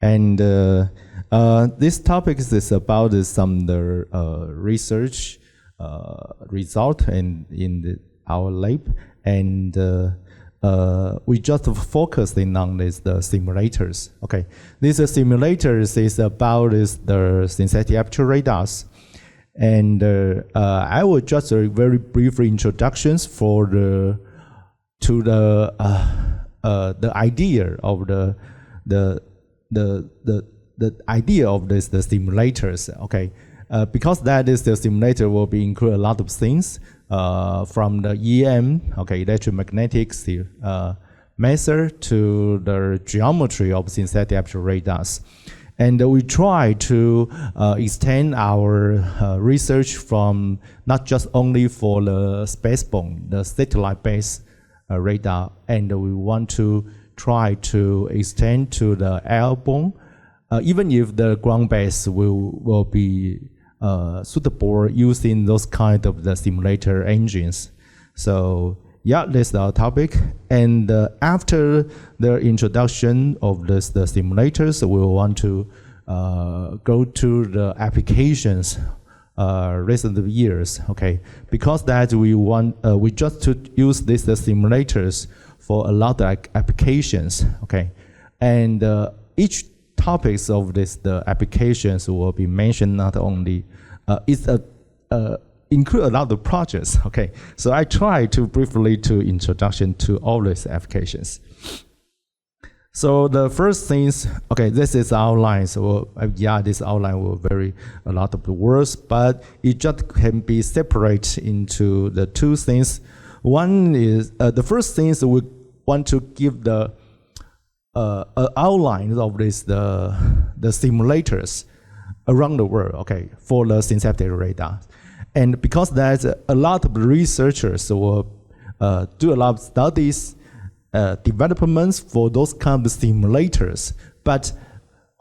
And this topic is about some research result in our lab, and we just focusing on the simulators. Okay, these simulators is about the synthetic aperture radars, and I will just a very brief introductions for the idea of the idea of the simulators. Okay, because that is the simulator will be include a lot of things from the EM, okay, electromagnetic method to the geometry of synthetic aperture radars. And we try to extend our research from not just only for the spaceborne, the satellite-based radar, and we want to try to extend to the airborne, even if the ground-based will be suitable using those kind of the simulator engines. So yeah, that's our topic. And after the introduction of the simulators, we want to go to the applications recent years. Okay, because that we just to use these simulators for a lot of applications. Okay, and each topics of the applications will be mentioned not only include a lot of projects. Okay, so I try to briefly to introduction to all these applications. So the first things, okay, this is outline. So yeah, this outline will vary a lot of the words, but it just can be separated into the two things. One is the first thing is we want to give the outline of this the simulators around the world, okay, for the synthetic radar. And because there's a lot of researchers will do a lot of studies, developments for those kind of simulators. But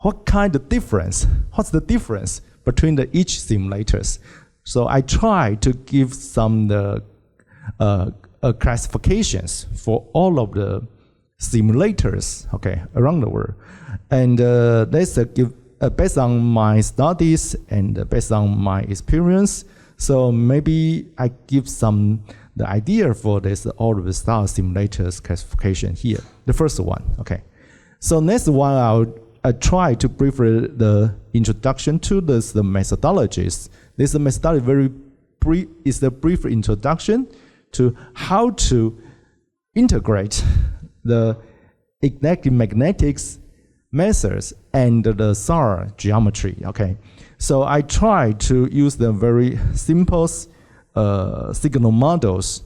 what kind of difference? What's the difference between each simulators? So I try to give some classifications for all of the simulators, okay, around the world. And let's give based on my studies and based on my experience. So maybe I give the idea for this all of the star simulators classification here. The first one, okay. So next one, I'll try to briefly the introduction to the methodologies. This methodology is a brief introduction to how to integrate the electromagnetics methods and the SAR geometry. Okay, so I try to use the very simple signal models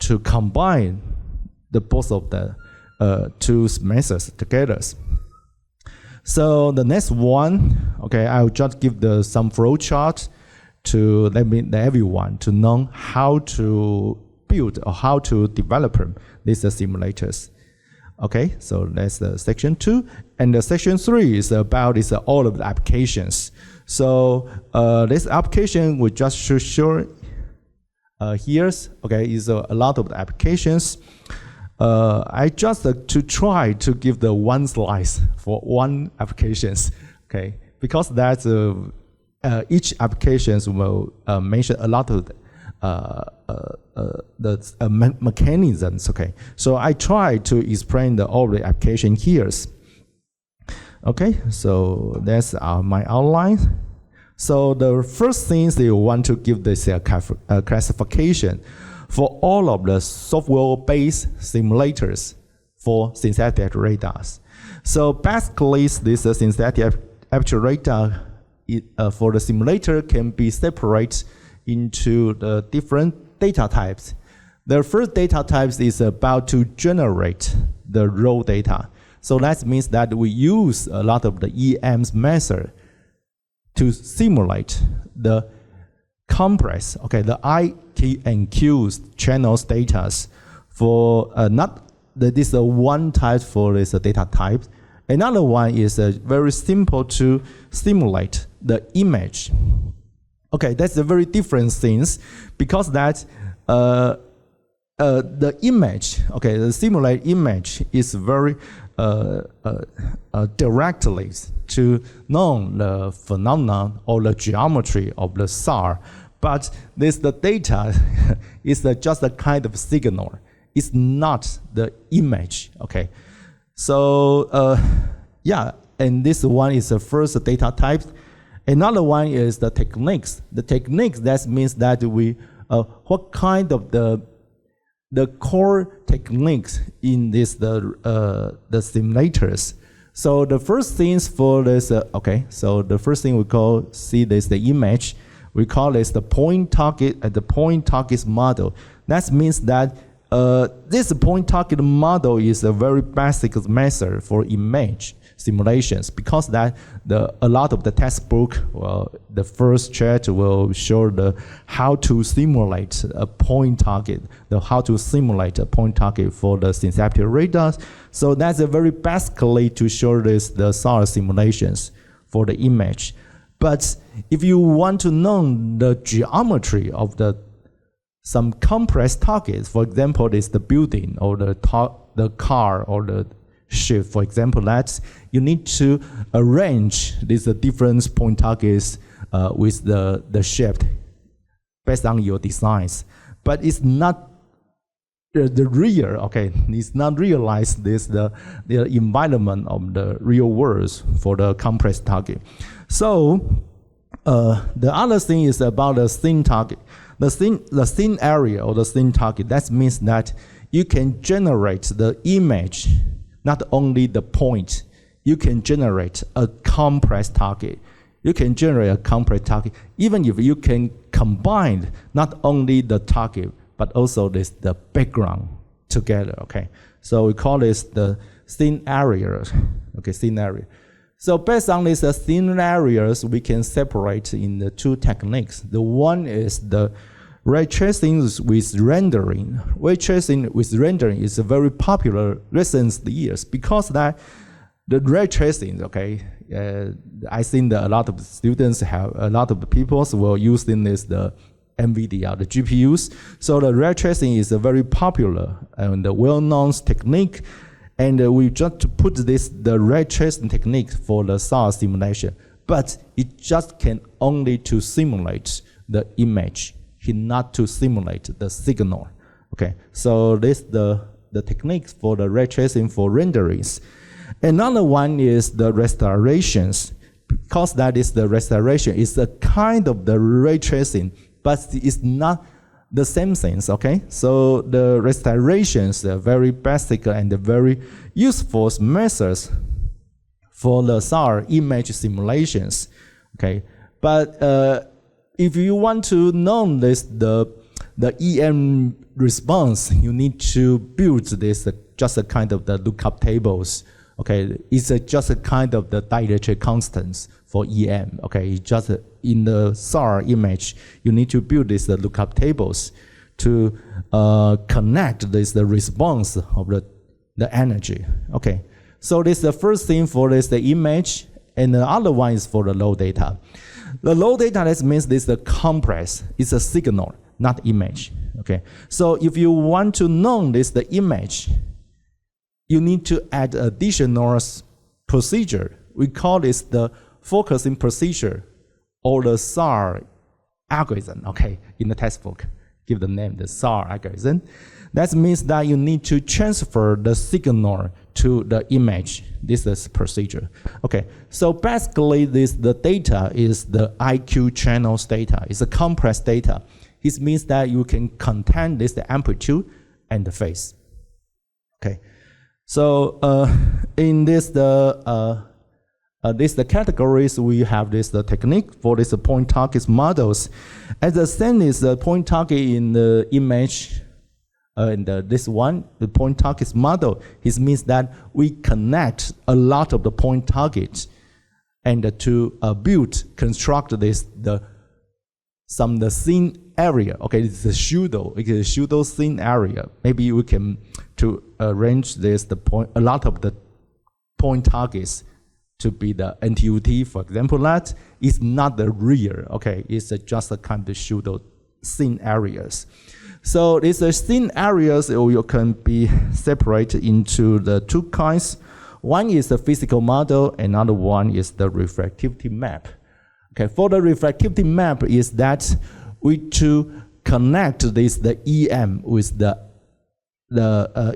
to combine the both of the two methods together. So the next one, okay, I'll just give some flow chart to let everyone to know how to build or how to develop these simulators. Okay, so that's section 2. And the section 3 is about all of the applications. So this application we just show here, okay, is a lot of the applications. I just to try to give the one slice for one applications, okay, because that's each applications will mention a lot of the mechanisms. Okay, so I try to explain all the application here. Okay, so that's my outline. So the first things you want to give this classification for all of the software-based simulators for synthetic radars. So basically, this synthetic aperture radar for the simulator can be separated into the different data types. The first data types is about to generate the raw data. So that means that we use a lot of the EM's method to simulate the compress, okay, the I, T, and Q channels data for this is one type for this data type. Another one is very simple to simulate the image. Okay, that's a very different things because that the image, okay, the simulated image is very directly to know the phenomenon or the geometry of the SAR, but the data is just a kind of signal. It's not the image. Okay, so yeah, and this one is the first data type. Another one is the techniques. The techniques, that means that we what kind of the core techniques in this the simulators. So the first things for this so the first thing we see this the image. We call this the point target and the point target model. That means that this point target model is a very basic method for image simulations, because that a lot of the textbook, the first chapter will show how to simulate a point target, how to simulate a point target for the synthetic radar. So that's a very basically to show the SAR simulations for the image. But if you want to know the geometry of some compressed targets, for example, is the building or the car or the ship, for example, that you need to arrange these different point targets with the shape based on your designs. But it's not the real, it's not realized the environment of the real world for the compressed target. So the other thing is about the thin target. The thin area or the thin target, that means that you can generate the image, not only the point. You can generate a compressed target. You can generate a compressed target, even if you can combine not only the target, but also the background together, So we call this the thin area, thin area. So based on these thin areas, we can separate in the two techniques. The one is the ray tracing with rendering. Ray tracing with rendering is a very popular recent years, because that the ray tracing, I think that a lot of students a lot of people will use in this the NVIDIA, the GPUs. So the ray tracing is a very popular and well-known technique. And we just put the ray tracing technique for the SAR simulation, but it just can only to simulate the image, not to simulate the signal. So this the techniques for the ray tracing for renderings. Another one is the restorations, because that is the restoration. It's a kind of the ray tracing, but it's not the same things, So the restorations are very basic and very useful methods for the SAR image simulations, But if you want to know the EM response, you need to build this just a kind of the lookup tables, It's just a kind of the dielectric constants for EM, It's just in the SAR image, you need to build these lookup tables to connect the response of the energy, So this is the first thing for the image, and the other one is for the low data. The low data, that means this the compress. It's a signal, not image, So if you want to know the image, you need to add additional procedure. We call this the focusing procedure or the SAR algorithm, in the textbook. Give the name, the SAR algorithm. That means that you need to transfer the signal to the image. This is procedure. So basically the data is the IQ channels data. It's a compressed data. It means that you can contain the amplitude and the phase. So in this the categories, we have the technique for this point target models. As the same is the point target in the image, this one, the point target model, it means that we connect a lot of the point targets and to construct the thin area. It's a pseudo thin area. Maybe we can to arrange a lot of the point targets to be the NTUT, for example. That is not the real. It's just a kind of pseudo thin areas. So these thin areas you can be separated into the two kinds. one is the physical model, another one is the reflectivity map. Okay, for the reflectivity map is that we to connect this the EM with the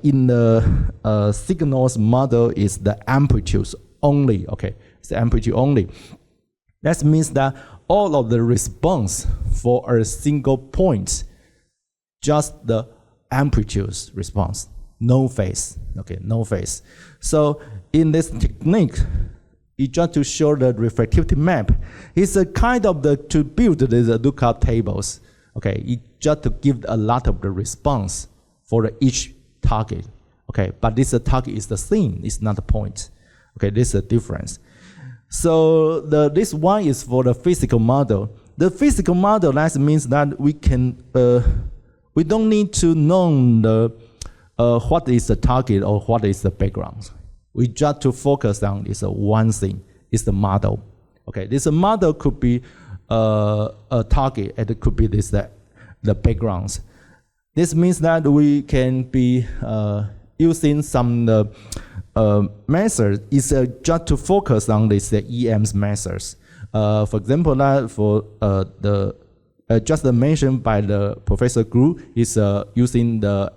in the signals model is the amplitudes only. Okay, it's the amplitude only. That means that all of the response for a single point, just the amplitudes response, no phase. Okay, no phase. So in this technique, it just to show the reflectivity map. It's a kind of to build these lookup tables. Okay, it just to give a lot of the response for each target. Okay, but this target is the same, it's not a point. Okay, this is a difference. So this one is for the physical model. The physical model, that means that we can we don't need to know the what is the target or what is the background. We just to focus on this one thing, is the model. Okay, this model could be a target, and it could be this the backgrounds. This means that we can be using some methods is just to focus on this EM's methods. For example, that for the just mentioned by the Professor Gu is using the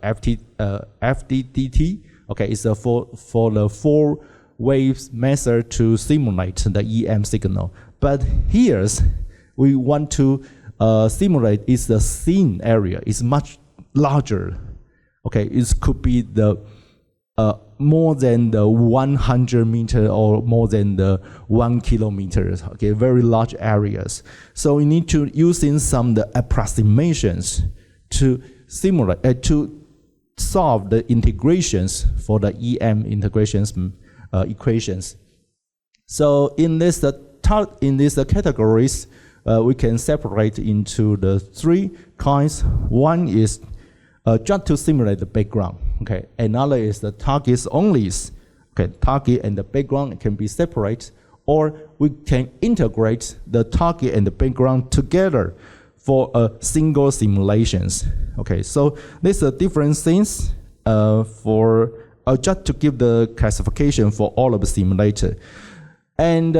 FDDT. Okay, it's for the 4 waves method to simulate the EM signal. But here we want to simulate is the scene area is much larger. Okay, it could be the more than the 100 meter or more than the 1 kilometer. Okay, very large areas. So we need to using some the approximations to simulate to solve the integrations for the EM integrations equations. So in this categories, we can separate into the 3 kinds. One is just to simulate the background. Okay, another is the targets only. Okay, target and the background can be separate, or we can integrate the target and the background together for a single simulations. Okay, so these are different things for just to give the classification for all of the simulator. And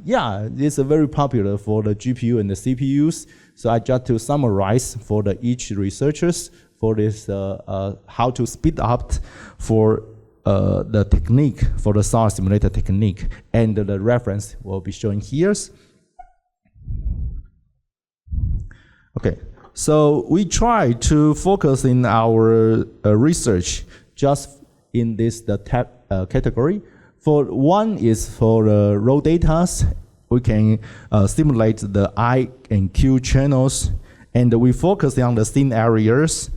yeah, this is very popular for the GPU and the CPUs. So I just to summarize for the each researchers for this how to speed up for the technique for the SAR simulator technique, and the reference will be shown here. Okay, so we try to focus in our research just in this category. For one is for the raw data, we can simulate the I and Q channels, and we focus on the scene areas,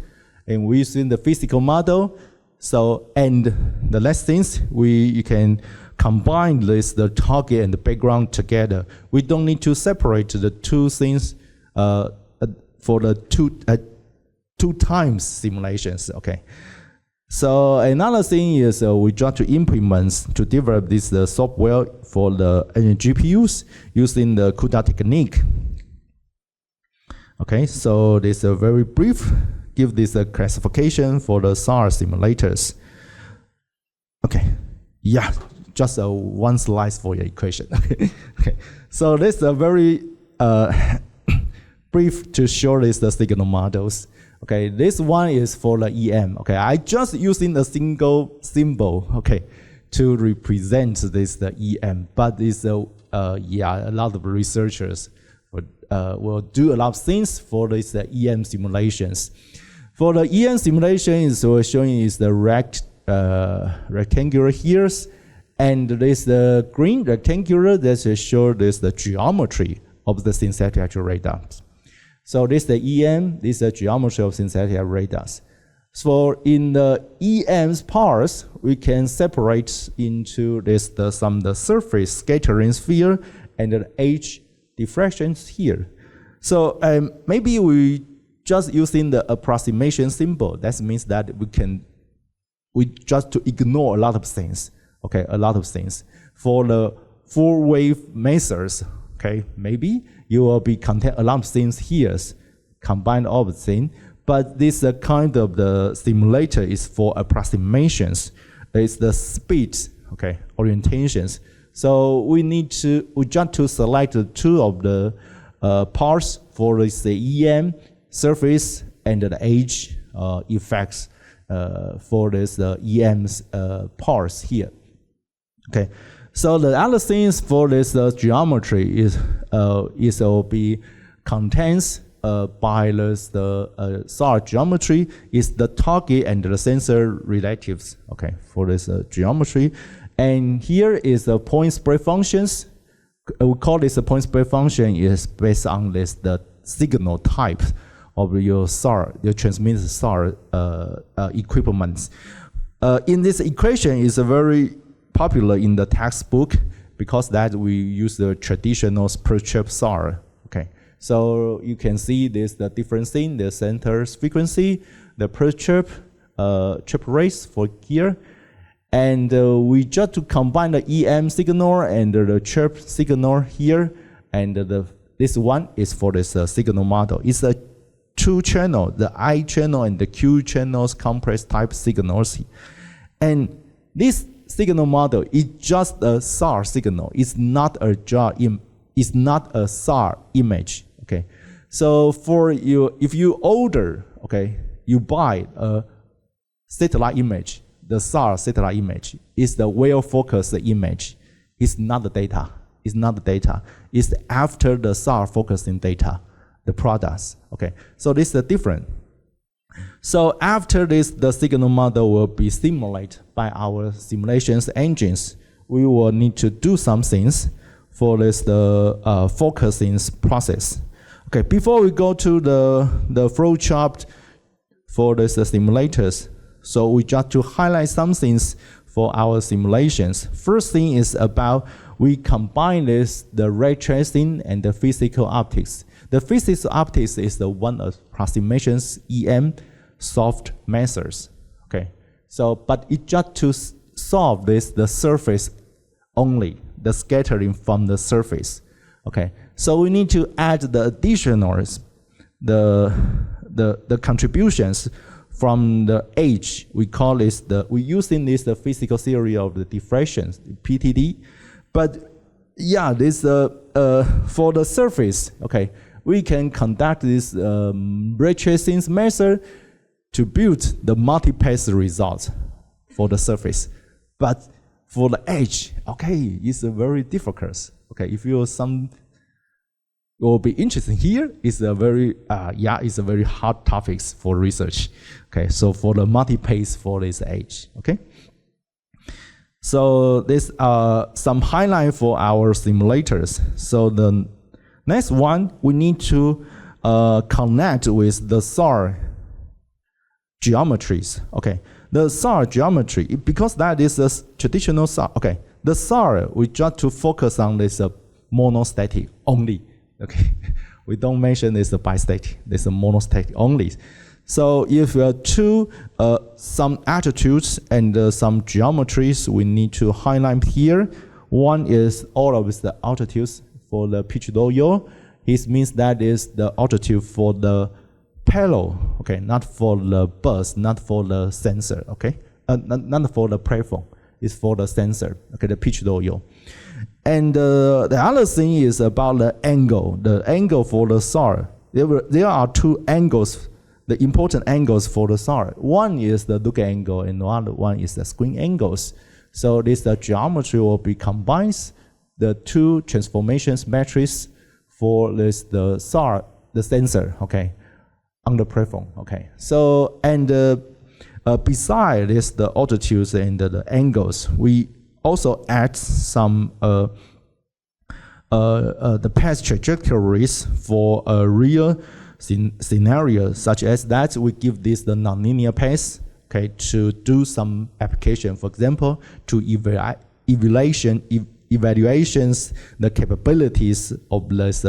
and we use the physical model. So, and the last things, you can combine this, the target and the background together. We don't need to separate the 2 things for the two times simulations. Okay. So another thing is we try to implement to develop this software for the GPUs using the CUDA technique. Okay, so this is a very brief, give this a classification for the SAR simulators. Okay, yeah, just one slide for your equation. Okay, so this is a very brief to show this the signal models. Okay, this one is for the EM. Okay, I just using a single symbol, okay, to represent this the EM. But it's yeah, a lot of researchers will do a lot of things for this EM simulations. For the EM simulation, is showing is the rectangular here, and this the green rectangular that show this the geometry of the synthetic actual radars. So this is the EM, this is the geometry of synthetic radars. So in the EM's parts, we can separate into this some the surface scattering sphere and the edge diffractions here. So maybe we just using the approximation symbol. That means that we just to ignore a lot of things. Okay, a lot of things. For the 4-wave methods, okay, maybe you will be contain a lot of things here, combine all the things. But this kind of the simulator is for approximations. It's the speed, okay, orientations. So we just to select the two of the parts for this EM surface and the edge effects for this EM's parts here. Okay, so the other things for this geometry is will be contains by this SAR geometry is the target and the sensor relatives. Okay, for this geometry, and here is the point spread functions. We call this a point spread function is based on this the signal type of your SAR, your transmitted SAR equipment. In this equation is very popular in the textbook because that we use the traditional per chip SAR. Okay, so you can see this the difference in the center's frequency, the per chip rates for here, and we just to combine the EM signal and the chirp signal here, and this one is for this signal model. It's a two channel, the I channel and the Q channels complex type signals, and this signal model is just a SAR signal. It's not a it's not a SAR image. Okay, so for you, if you order, okay, you buy a satellite image. The SAR satellite image is the well-focused image. It's not the data. It's not the data. It's after the SAR focusing data, the products. Okay, so this is different. So after this, the signal model will be simulated by our simulations engines. We will need to do some things for this focusing process. Okay, before we go to the flow chart for this simulators, so we just to highlight some things for our simulations. First thing is about we combine the ray tracing and the physical optics. The physical optics is the one approximations EM soft methods. Okay, so but it just to solve the surface only, the scattering from the surface. Okay, so we need to add the additionals, the contributions from the edge. We call this we using this the physical theory of the diffractions, PTD. But yeah, this for the surface, okay, we can conduct this ray tracing method to build the multi-pass results for the surface. But for the edge, okay, it's very difficult. Okay, if you will be interesting here, it's a very it's a very hard topics for research. Okay, so for the multi-pass for this edge. Okay, so this some highlight for our simulators. So the next one, we need to connect with the SAR geometries. Okay, the SAR geometry, because that is a traditional SAR. Okay, the SAR we just to focus on this monostatic only. Okay, we don't mention this bistatic. This is monostatic only. So if you have some attributes and some geometries, we need to highlight here. One is all of the altitudes for the pitch low. It means that is the altitude for the payload, okay, not for the bus, not for the sensor, okay, not for the platform. It's for the sensor, okay, the pitch low. And the other thing is about the angle. The angle for the SAR. There are two angles, the important angles for the SAR. One is the look angle, and the other one is the screen angles. So this geometry will be combines the two transformations matrices for this the SAR, the sensor, okay, on the platform, okay. So and beside this the altitudes and the angles, we also add some the path trajectories for a real scenario, such as that we give this the nonlinear path, okay, to do some application. For example, to evaluations the capabilities of this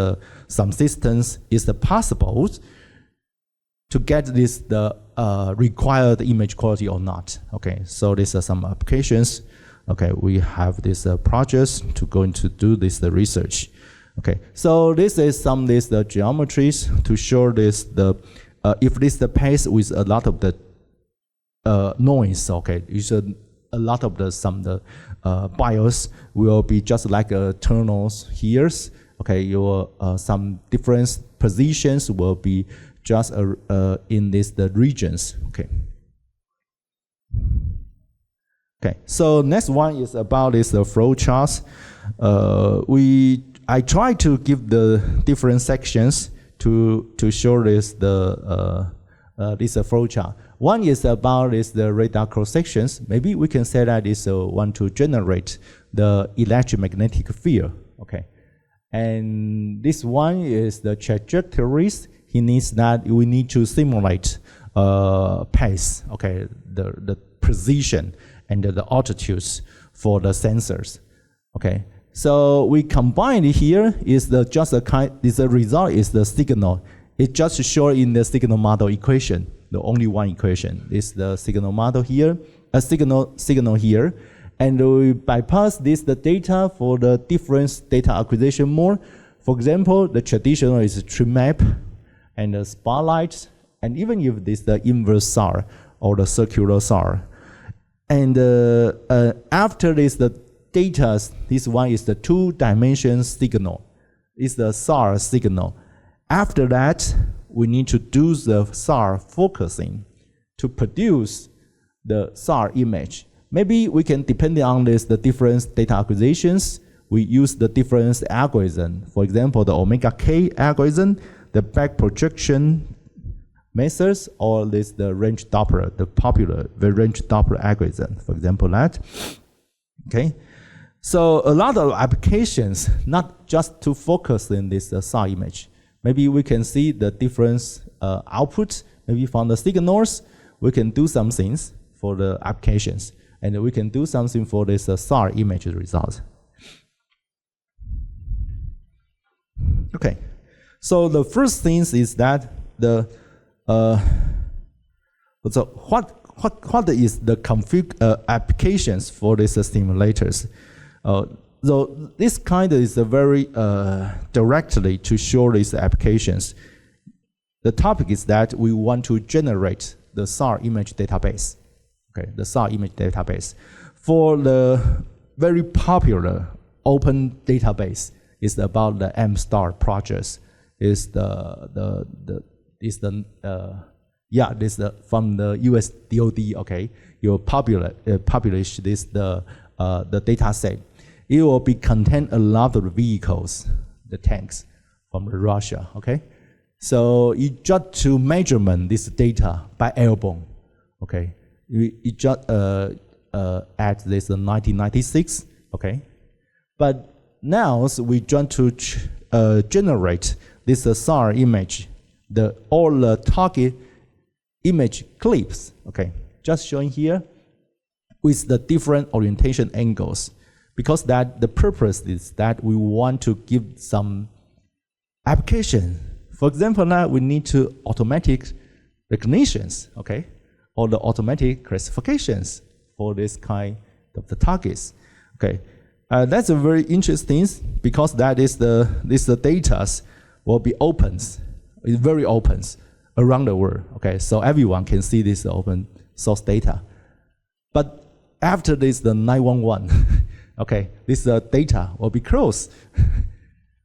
some systems is possible to get this the required image quality or not. Okay, so these are some applications. Okay, we have this projects to going to do this research. Okay, so this is some this the geometries to show this the if this the path with a lot of the noise. Okay, you should a lot of the BIOS will be just like tunnels here. Okay, your some different positions will be just in the regions. Okay. Okay. So next one is about this flow charts. I try to give the different sections to show this this flow chart. One is about the radar cross sections. Maybe we can say that is one to generate the electromagnetic field. Okay, and this one is the trajectories. He needs that we need to simulate pace. Okay, the precision and the altitudes for the sensors. Okay. So we combine it here is the result is the signal. It just shown in the signal model equation. The only one equation is the signal model here, a signal here, and we bypass the data for the different data acquisition mode. For example, the traditional is tree map and the spotlight, and even if this the inverse SAR or the circular SAR. And after this the data, this one is the two-dimension signal. It's the SAR signal. After that, we need to do the SAR focusing to produce the SAR image. Maybe we can, depending on the different data acquisitions, we use the different algorithm. For example, the omega K algorithm, the back projection methods, or the range Doppler, the popular range Doppler algorithm. For example, that. Okay. So a lot of applications, not just to focus in this SAR image. Maybe we can see the different output, maybe from the signals. We can do some things for the applications, and we can do something for this SAR image result. Okay, so the first thing is that so what is the applications for these simulators? So this kind is a very directly to show these applications. The topic is that we want to generate the SAR image database. Okay, the SAR image database. For the very popular open database is about the MSTAR projects. Is from the US DoD. Okay, you publish this the data set. It will be contain a lot of vehicles, the tanks from Russia. Okay, so you just to measurement this data by airborne. Okay, you just at this 1996. Okay, but now we try to generate this SAR image, all the target image clips. Okay, just showing here with the different orientation angles, because that the purpose is that we want to give some application. For example, now we need to automatic recognitions, okay, or the automatic classifications for this kind of the targets. Okay, that's a very interesting because that is the data will be opens, it's very opens around the world. Okay, so everyone can see this open source data. But after this, the 911, okay, this data will be closed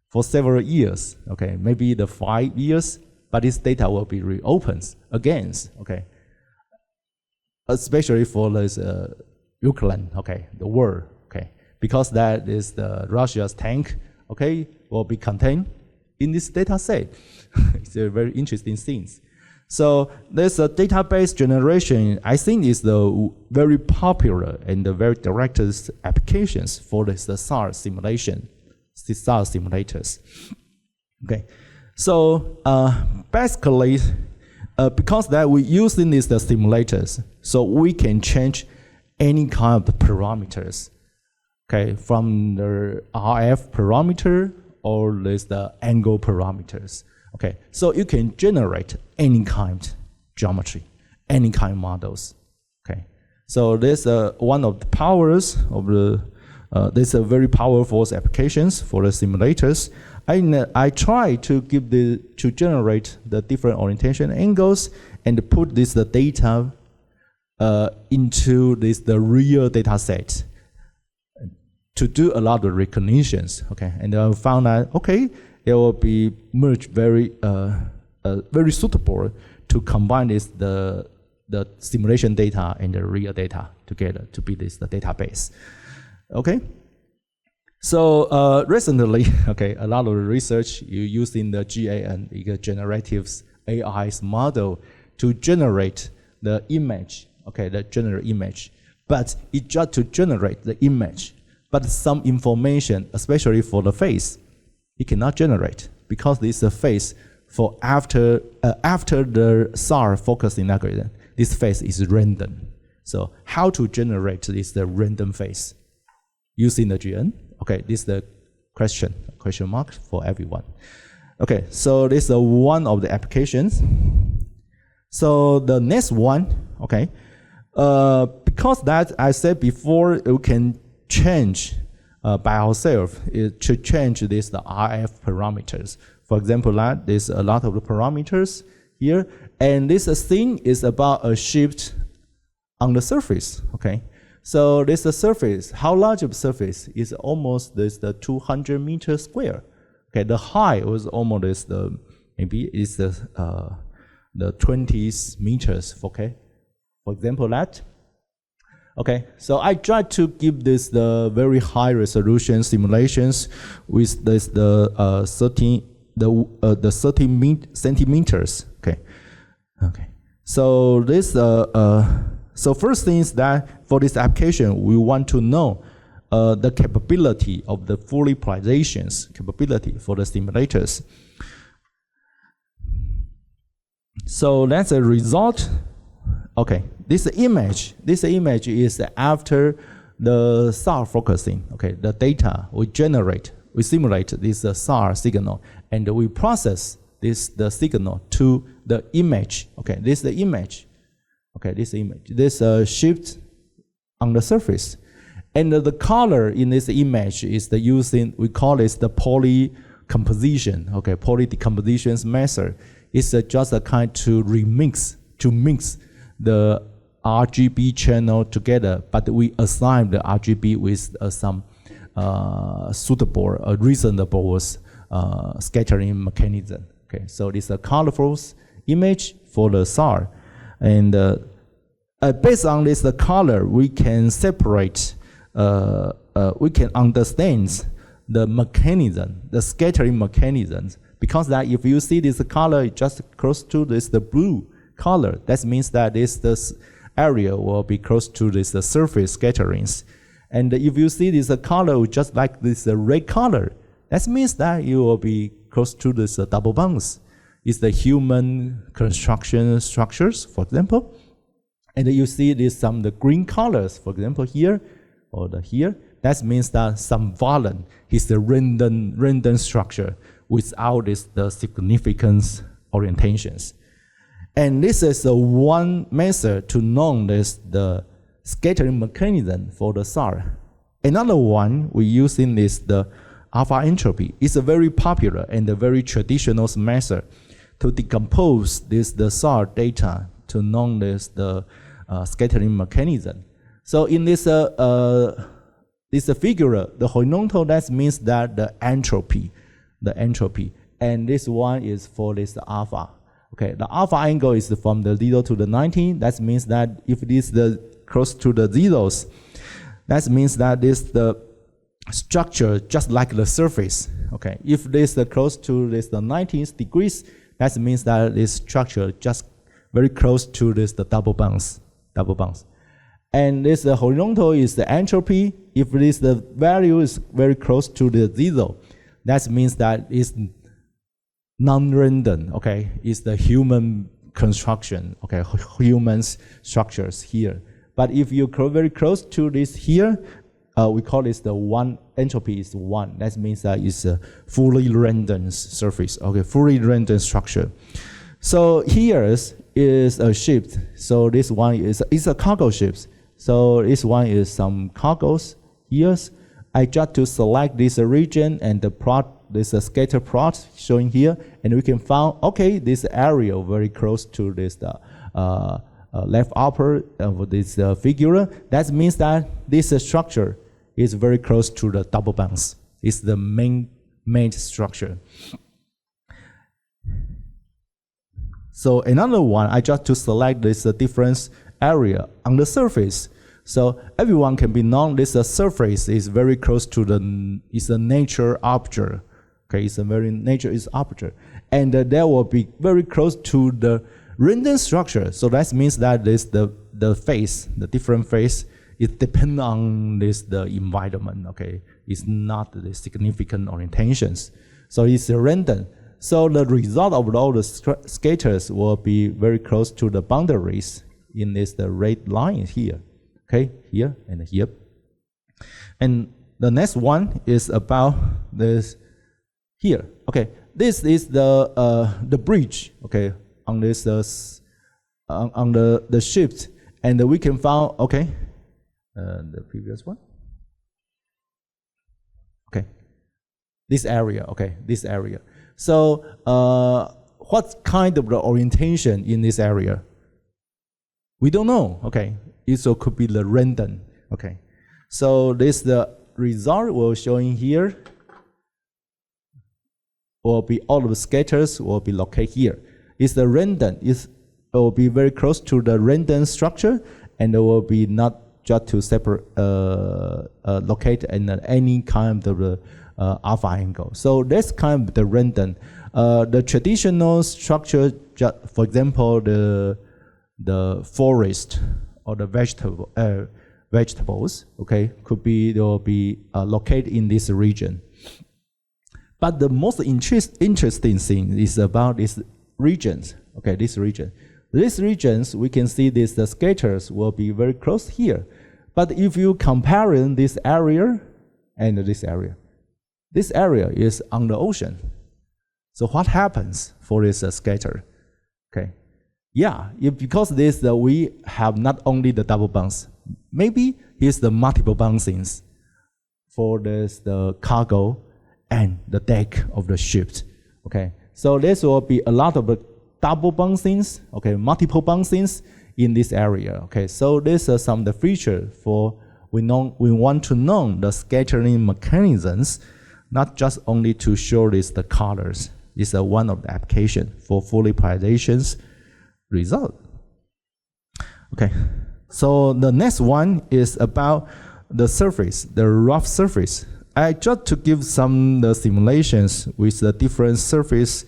for several years. Okay, maybe the 5 years, but this data will be reopened again. Okay, especially for this Ukraine. Okay, the war. Okay, because that is the Russia's tank. Okay, will be contained in this data set. It's a very interesting thing. So this database generation, I think, is the very popular and the very direct applications for this SAR simulation, the SAR simulators. Okay, so basically, because that we're using these simulators, so we can change any kind of the parameters. Okay, from the RF parameter or the angle parameters. Okay, so you can generate any kind geometry, any kind models. Okay, so this one of the powers of the this a very powerful applications for the simulators. I try to give to generate the different orientation angles and put this the data into the real data set to do a lot of recognitions, okay? And I found that, okay, it will be merged very suitable to combine the simulation data and the real data together to be the database, okay? So recently, okay, a lot of research using the GAN, the generative AI's model to generate the image, okay, the general image. But it just to generate the image, but some information, especially for the face, it cannot generate because this is a face for after the SAR focusing algorithm. This face is random. So how to generate this random face using the GN? Okay, this is the question mark for everyone. Okay, so this is one of the applications. So the next one, okay, because that I said before, we can change by ourselves to change the RF parameters. For example, there's a lot of the parameters here, and this thing is about a shift on the surface, okay? So this surface, how large of surface is almost the 200 meters square. Okay, the height was almost maybe is the 20 meters. Okay, for example that. Okay, so I tried to give this the very high resolution simulations with this the 30 centimeters. Okay, okay. So this so first thing is that for this application, we want to know the capability of the full realizations capability for the simulators. So that's a result. Okay, this image is after the SAR focusing. Okay, the data we simulate this SAR signal, and we process the signal to the image. Okay, this is the image. Okay, this image, this shift on the surface. And the color in this image is we call this the poly composition, okay, poly decomposition method. It's just a kind to mix the RGB channel together, but we assign the RGB with some suitable, reasonable scattering mechanism. Okay, so this is a colorful image for the SAR. And based on this color, we can separate, we can understand the mechanism, the scattering mechanisms. Because that if you see this color just close to the blue color, that means that this area will be close to the surface scatterings. And if you see this color just like this red color, that means that you will be close to this double bonds. It's the human construction structures, for example. And you see the green colors, for example, here or here. That means that some volume is the random structure without the significant orientations. And this is one method to know the scattering mechanism for the SAR. Another one we use in is the alpha entropy. It's a very popular and a very traditional method to decompose the SAR data to know the scattering mechanism. So in this figure, the horizontal, that means that the entropy, and this one is for this alpha. Okay, the alpha angle is from the 0 to the 90. That means that if this is close to the zeros, that means that the structure just like the surface. Okay, if this is close to the 90 degrees, that means that this structure just very close to the double bonds. And this horizontal is the entropy. If the value is very close to the zero, that means that it's non-random. Okay, it's the human construction. Okay, human structures here. But if you go very close to this here, we call this the one entropy is 1. That means that it's a fully random surface. Okay, fully random structure. So here is a shift. So this one is a cargo shift. So this one is some cargos here. I just to select this region and the plot, this scatter plot showing here, and we can find, okay, this area very close to this left upper of this figure. That means that this structure is very close to the double bonds. It's the main structure. So another one, I just to select this difference area on the surface. So everyone can be known this surface is very close to is a nature object. Okay, it's a very nature is object, and there will be very close to the random structure. So that means that this the phase, the different phase, it depends on the environment. Okay, it's not the significant orientations. So it's random. So the result of all the scatters will be very close to the boundaries in the red line here. Okay, here and here. And the next one is about this here. Okay, this is the bridge. Okay, on this on the shift, and we can find the previous one. Okay, this area. Okay, this area. So what kind of the orientation in this area? We don't know. Okay, it so could be the random. Okay, so this the result we're showing here will be all of the scatters will be located here. It's the random. It will be very close to the random structure, and it will be not just to separate locate in any kind of the alpha angle. So that's kind of the random. The traditional structure, for example, the forest or the vegetables, okay, they will be located in this region. But the most interesting thing is about these regions. Okay, this region. These regions, we can see the scatters will be very close here. But if you compare this area and this area is on the ocean. So what happens for this scatter? Okay, yeah, because we have not only the double bonds, maybe here's the multiple bouncings for the cargo and the deck of the ship. Okay, so there will be a lot of double bouncings, okay, multiple bouncings in this area. Okay, so this is some of the features for we want to know the scattering mechanisms, not just only to show the colors. It's one of the application for fully polarizations result. Okay, so the next one is about the surface, the rough surface. I just to give some the simulations with the different surface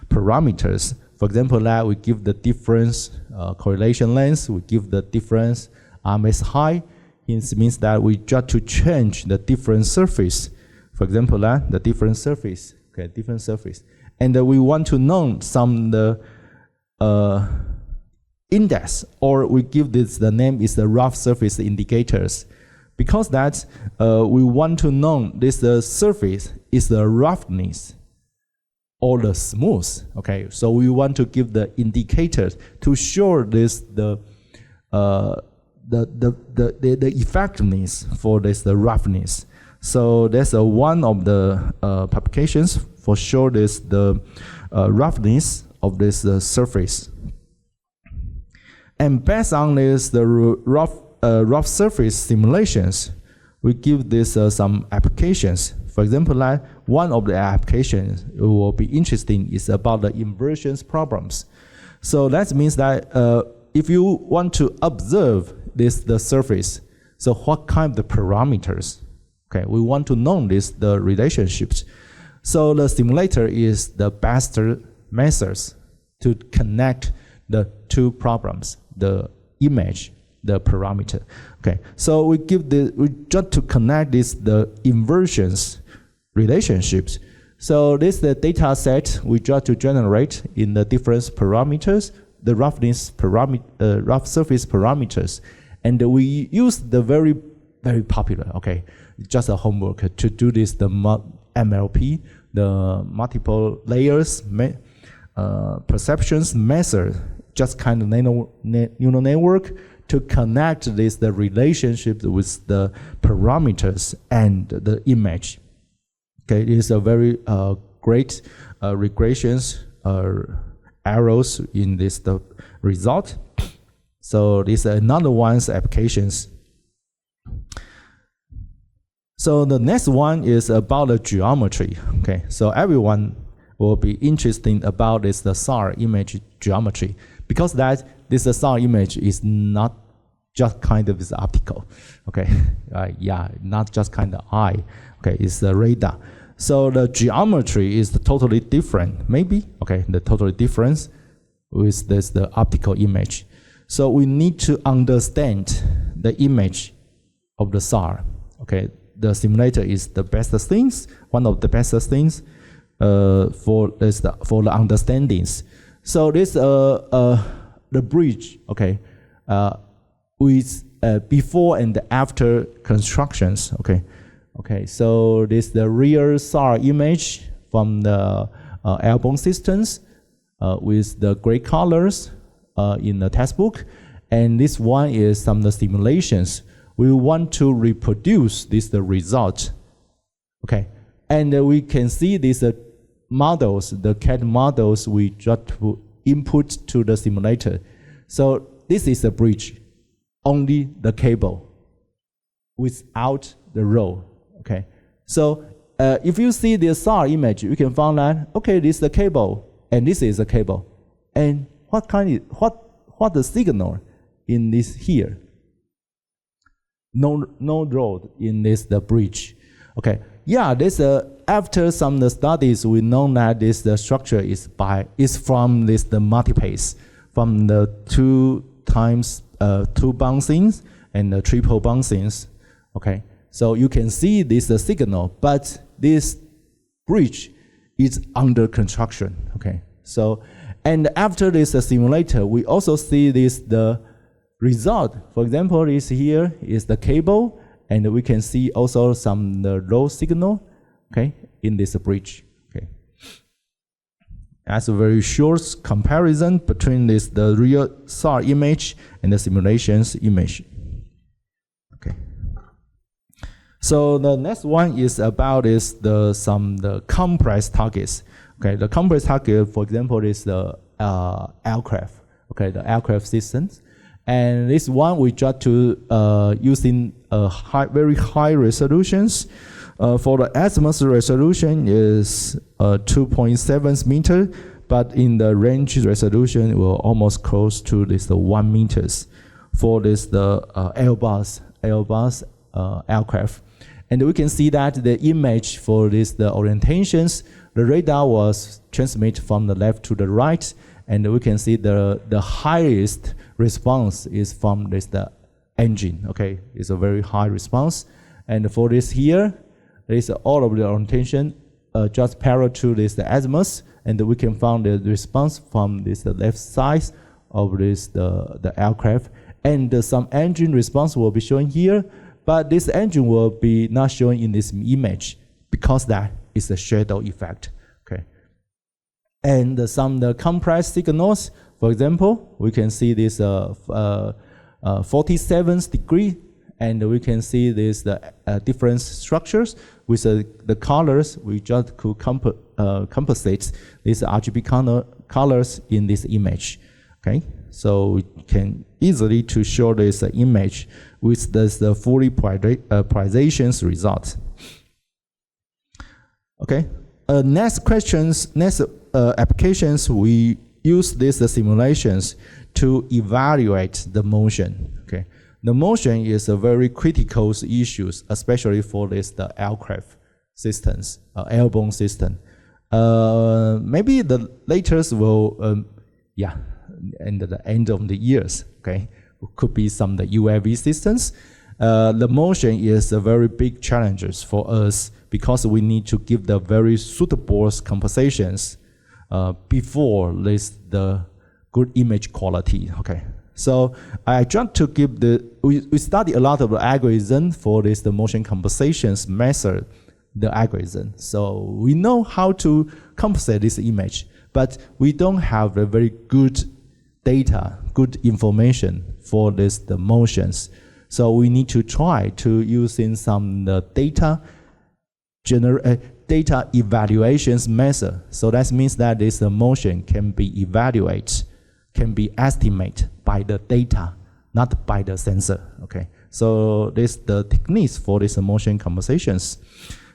parameters. For example, that we give the difference correlation length, we give the difference RMS height. It means that we just to change the different surface. For example, that the different surface, okay, different surface, and we want to know some the index, or we give this the name is the rough surface indicators. Because that we want to know this surface is the roughness or the smooth. Okay, so we want to give the indicators to show this the effectiveness for this the roughness. So that's one of the publications for show this the roughness of this surface. And based on this the rough surface simulations, we give this some applications. For example, like one of the applications it will be interesting is about the inversions problems. So that means that if you want to observe the surface, so what kind of parameters? Okay, we want to know the relationships. So the simulator is the best methods to connect the two problems, the image, the parameter. Okay, so we just to connect the inversions relationships. So this the data set we try to generate in the different parameters, the roughness parameter, rough surface parameters, and we use the very popular. Okay, just a homework to do this the MLP, the multiple layers perceptions method, just kind of neural network to connect the relationships with the parameters and the image. Okay, it is a very great regressions arrows in the result. So this is another one's applications. So the next one is about the geometry. Okay, so everyone will be interested about this the SAR image geometry, because that this SAR image is not just kind of is optical. Okay, yeah, not just kind of eye. Okay, it's the radar. So the geometry is totally different. Maybe okay, the totally difference with this the optical image. So we need to understand the image of the SAR. Okay, the simulator is the best things, one of the best things for the understandings. So this the bridge, okay, with before and after constructions, okay. Okay, so this is the real SAR image from the airborne systems with the gray colors in the textbook, and this one is some of the simulations. We want to reproduce this the result, okay, and we can see these models, the CAD models we just input to the simulator. So this is a bridge, only the cable, without the row. Okay, so if you see the SAR image, you can find that okay, this is the cable and this is the cable, and what the signal in this here? No road in this the bridge. Okay, yeah, this after some the studies we know that this the structure is from this the multipace, from the two bouncings and the triple bouncings. Okay. So you can see this signal, but this bridge is under construction. Okay. So, and after this simulator, we also see this the result. For example, this here is the cable, and we can see also some the low signal, okay, in this bridge. Okay. As a very short comparison between this the real SAR image and the simulations image. Okay. So the next one is about the compressed targets. Okay, the compressed target, for example, is the aircraft. Okay, the aircraft systems, and this one we try to using very high resolutions. For the azimuth resolution is 2.7 meter, but in the range resolution it will almost close to this 1 meters for this the Airbus aircraft. And we can see that the image for this the orientations, the radar was transmitted from the left to the right, and we can see the highest response is from this the engine. Okay, it's a very high response. And for this here, there is all of the orientation just parallel to this the azimuth, and we can find the response from this the left side of this the aircraft, and some engine response will be shown here. But this engine will be not shown in this image because that is a shadow effect. Okay, and some the compressed signals. For example, we can see this 47 degree, and we can see this different structures with the colors. We just could compensate these RGB colors in this image. Okay, so we can easily to show this image with this fully polarizations result. Okay, next applications, we use these simulations to evaluate the motion. Okay, the motion is a very critical issue, especially for this the aircraft systems, airborne system. Maybe the latest will, and the end of the years. Okay, could be some the UAV systems. The motion is a very big challenge for us because we need to give the very suitable compensations before the good image quality. Okay, so I try to give we study a lot of the algorithm for the motion compensations method, the algorithm. So we know how to compensate this image, but we don't have a very good data, good information for the motions. So we need to try to using some data evaluations method. So that means that this motion can be evaluated, can be estimated by the data not by the sensor. Okay, so this the techniques for this motion compensations.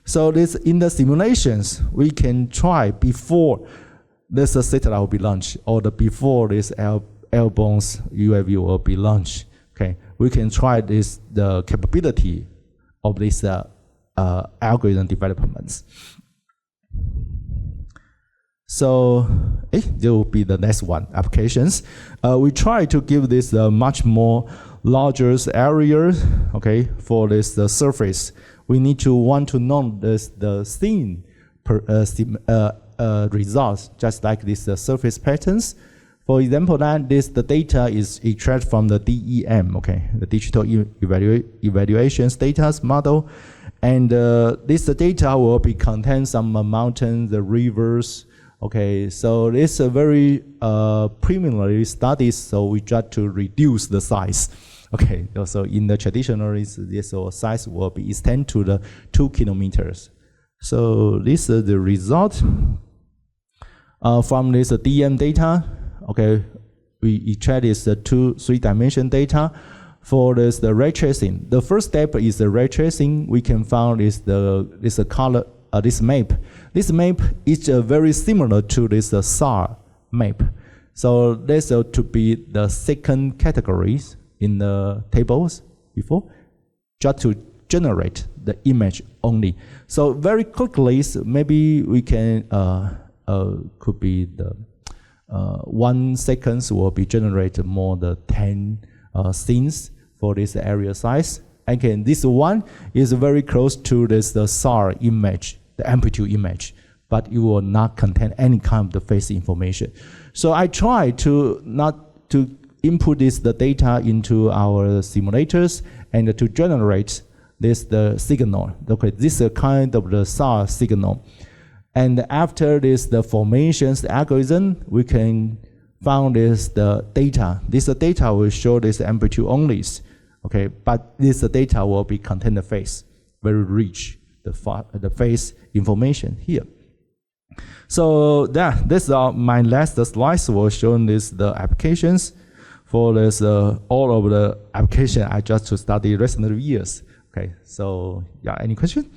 So this in the simulations we can try before this satellite will be launched, or before this airborne UAV will be launched. Okay, we can try this the capability of this algorithm developments. So there will be the next one, applications. We try to give this much more larger area, okay, for this surface. We need to want to know this the scene results, just like this surface patterns. For example, that the data is extracted from the DEM, okay, the digital evaluations data model, and this data will be contain some mountains, the rivers. Okay, so it's a very preliminary studies, so we try to reduce the size. Okay, so in the traditional, this size will be extended to the 2 kilometers. So this is the result from this DM data. Okay, we extract this 3-dimension data for this the ray tracing. The first step is the ray tracing. We can find this color. This map. This map is very similar to this SAR map. So this to be the second categories in the tables before, just to generate the image only. So very quickly, maybe we can could be the 1 second will be generated more than 10 scenes for this area size. Again, this one is very close to this the SAR image, the amplitude image, but it will not contain any kind of the face information. So I try to not to input the data into our simulators and to generate the signal. Okay, this is a kind of the SAR signal. And after this, the formations algorithm, we can find the data. This data will show this amplitude only. Okay, but this data will be contain the face, very rich, the face information here. So this are my last slides will show this the applications for this all of the application I just to study recent years. Okay, so yeah, any question?